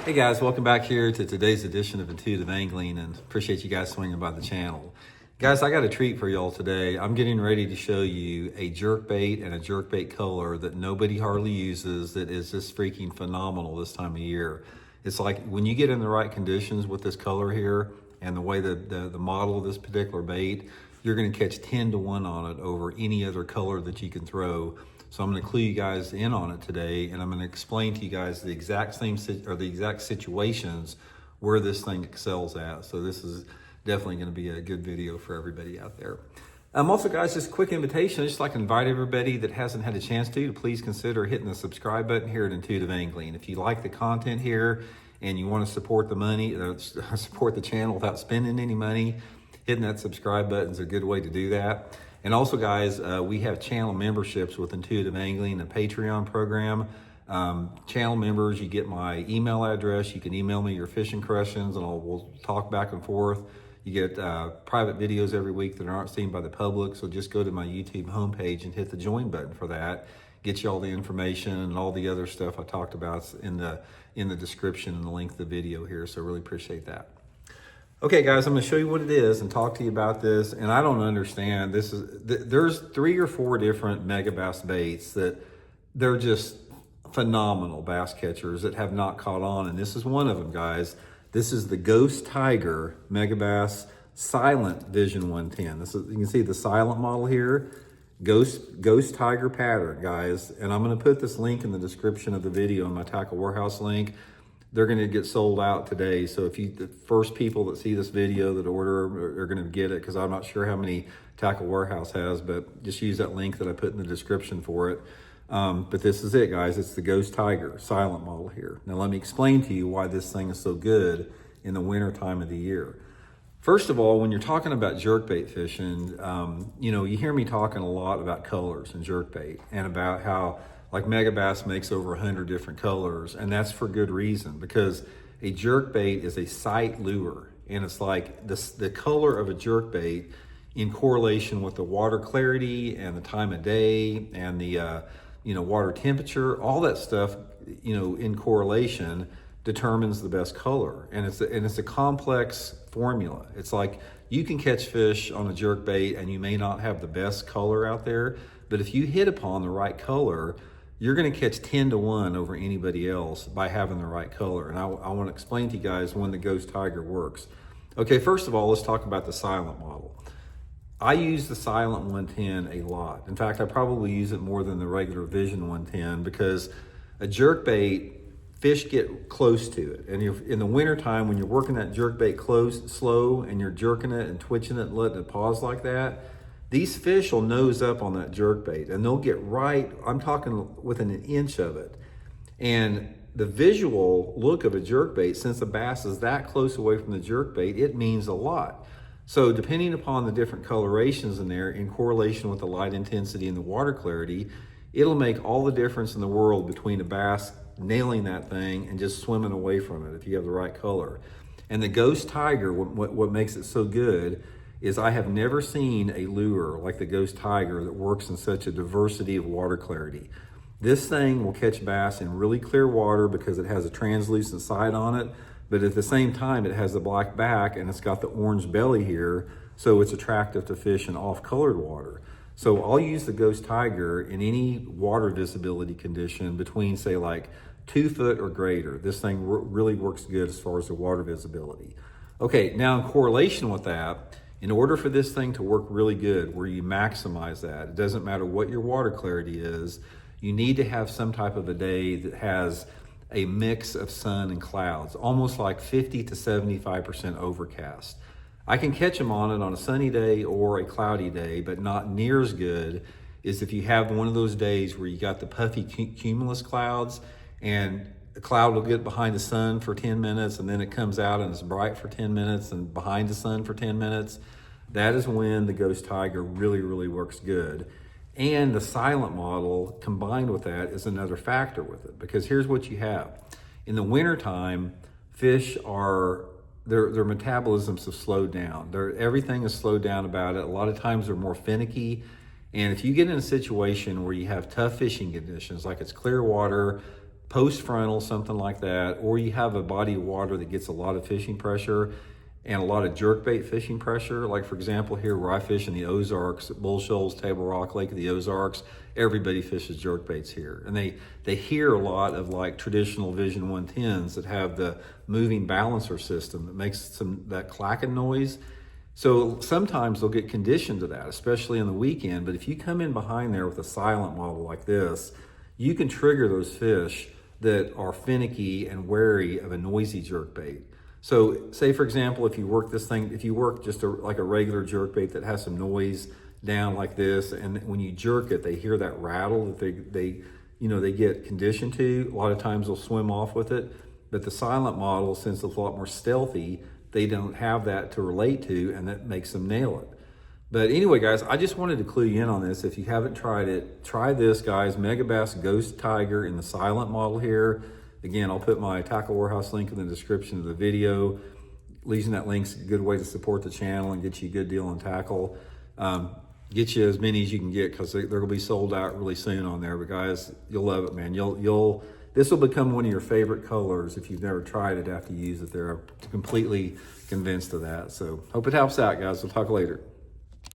Hey guys, welcome back here to today's edition of Intuitive Angling, and appreciate you guys swinging by the channel. Guys, I got a treat for y'all today. I'm getting ready to show you a jerkbait and a jerkbait color that nobody hardly uses that is just freaking phenomenal this time of year. It's like when you get in the right conditions with this color here and the way the model of this particular bait, you're gonna catch 10 to 1 on it over any other color that you can throw. So I'm going to clue you guys in on it today, and I'm going to explain to you guys the exact situations where this thing excels at. So this is definitely going to be a good video for everybody out there. Also, guys, just a quick invitation. I'd just like to invite everybody that hasn't had a chance to please consider hitting the subscribe button here at Intuitive Angling. If you like the content here and you want to support support the channel without spending any money, hitting that subscribe button is a good way to do that. And also, guys, we have channel memberships with Intuitive Angling, a Patreon program. Channel members, you get my email address. You can email me your fishing questions, and we'll talk back and forth. You get private videos every week that aren't seen by the public. So just go to my YouTube homepage and hit the join button for that. Get you all the information and all the other stuff I talked about in the description and the link of the video here. So really appreciate that. Okay, guys, I'm going to show you what it is and talk to you about this. And I don't understand. There's 3 or 4 different Megabass baits that they're just phenomenal bass catchers that have not caught on. And this is one of them, guys. This is the Ghost Tiger Megabass Silent Vision 110. You can see the silent model here. Ghost Tiger pattern, guys. And I'm going to put this link in the description of the video in my Tackle Warehouse link. They're going to get sold out today. So if the first people that see this video that order are going to get it, because I'm not sure how many Tackle Warehouse has, but just use that link that I put in the description for it. But this is it, guys. It's the Ghost Tiger silent model here. Now let me explain to you why this thing is so good in the winter time of the year. First of all, when you're talking about jerkbait fishing, you hear me talking a lot about colors and jerkbait and about how like Megabass makes over 100 different colors, and that's for good reason, because a jerkbait is a sight lure, and it's like the color of a jerkbait in correlation with the water clarity and the time of day and the water temperature, all that stuff, in correlation determines the best color, and it's a complex formula. It's like you can catch fish on a jerkbait and you may not have the best color out there, but if you hit upon the right color, you're going to catch 10 to 1 over anybody else by having the right color. And I want to explain to you guys when the Ghost Tiger works. Okay, first of all, let's talk about the silent model. I use the silent 110 a lot. In fact, I probably use it more than the regular Vision 110 because a jerkbait, fish get close to it. And in the wintertime, when you're working that jerkbait slow, and you're jerking it and twitching it and letting it pause like that, these fish will nose up on that jerkbait and they'll get right, I'm talking within an inch of it. And the visual look of a jerkbait, since the bass is that close away from the jerkbait, it means a lot. So depending upon the different colorations in there, in correlation with the light intensity and the water clarity, it'll make all the difference in the world between a bass nailing that thing and just swimming away from it if you have the right color. And the Ghost Tiger, what makes it so good is I have never seen a lure like the Ghost Tiger that works in such a diversity of water clarity. This thing will catch bass in really clear water because it has a translucent side on it, but at the same time it has a black back and it's got the orange belly here, so it's attractive to fish in off-colored water. So I'll use the Ghost Tiger in any water visibility condition between, say, like 2 foot or greater. This thing really works good as far as the water visibility. Okay, now in correlation with that, in order for this thing to work really good, where you maximize that, it doesn't matter what your water clarity is, you need to have some type of a day that has a mix of sun and clouds, almost like 50 to 75% overcast. I can catch them on it on a sunny day or a cloudy day, but not near as good as if you have one of those days where you got the puffy cumulus clouds and the cloud will get behind the sun for 10 minutes and then it comes out and it's bright for 10 minutes and behind the sun for 10 minutes. That is when the Ghost Tiger really, really works good. And the silent model combined with that is another factor with it, because here's what you have. In the wintertime, fish their metabolisms have slowed down. Everything is slowed down about it. A lot of times they're more finicky. And if you get in a situation where you have tough fishing conditions, like it's clear water, post frontal, something like that, or you have a body of water that gets a lot of fishing pressure and a lot of jerkbait fishing pressure. Like for example, here where I fish in the Ozarks, Bull Shoals, Table Rock, Lake of the Ozarks, everybody fishes jerkbaits here. And they hear a lot of like traditional Vision 110s that have the moving balancer system that makes that clacking noise. So sometimes they'll get conditioned to that, especially on the weekend. But if you come in behind there with a silent model like this, you can trigger those fish that are finicky and wary of a noisy jerkbait. So say for example, if you work this thing, if you work just like a regular jerkbait that has some noise down like this, and when you jerk it, they hear that rattle that they get conditioned to. A lot of times they'll swim off with it. But the silent model, since it's a lot more stealthy, they don't have that to relate to, and that makes them nail it. But anyway, guys, I just wanted to clue you in on this. If you haven't tried it, try this, guys. Megabass Ghost Tiger in the silent model here. Again, I'll put my Tackle Warehouse link in the description of the video. Using that link's a good way to support the channel and get you a good deal on tackle. Get you as many as you can get, because they're gonna be sold out really soon on there. But guys, you'll love it, man. This will become one of your favorite colors if you've never tried it after you use it. They're completely convinced of that. So hope it helps out, guys. We'll talk later.